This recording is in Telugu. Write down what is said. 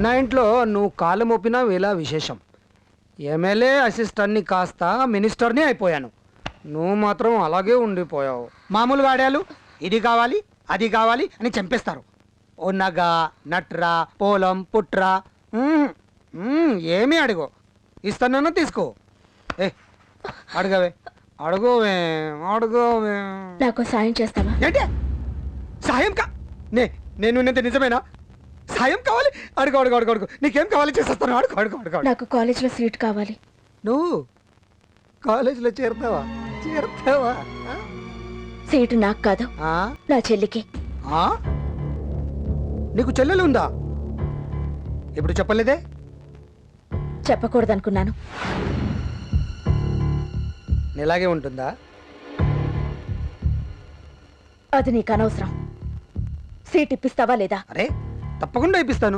నా ఇంట్లో నువ్వు కాలు మోపినా వేళ విశేషం. ఎమ్మెల్యే అసిస్టెంట్ని కాస్త మినిస్టర్ని అయిపోయాను. నువ్వు మాత్రం అలాగే ఉండిపోయావు. మామూలు వాడాలు ఇది కావాలి అది కావాలి అని చంపేస్తారు. ఓ నగ నట్రా పోలం పుట్రా ఏమీ అడుగు, ఇస్తానన్నా తీసుకో. ఏ అడగవే అడుగోవే అడుగోవే. నాకు సాయం చేస్తావా? ఏంటి సాయం నేను నిజమేనా? సాయం కావాలి? అడుగు అడుగు అడుగు అడుగు. నీకేం కావాలి చేసేస్తాను. అడుగు అడుగు అడుగు. నాకు కాలేజ్లో సీట్ కావాలి. నువ్వు కాలేజీలో చేరుతావా? సీటు నాకు కాదు, నా చెల్లికి. నీకు చెల్లెలు ఉందా? ఇప్పుడు చెప్పలేదే. చెప్పకూడదనుకున్నాను. ఇలాగే ఉంటుందా? అది నీకు అనవసరం. సీట్ ఇప్పిస్తావా లేదా? అరే తప్పకుండా ఇప్పిస్తాను.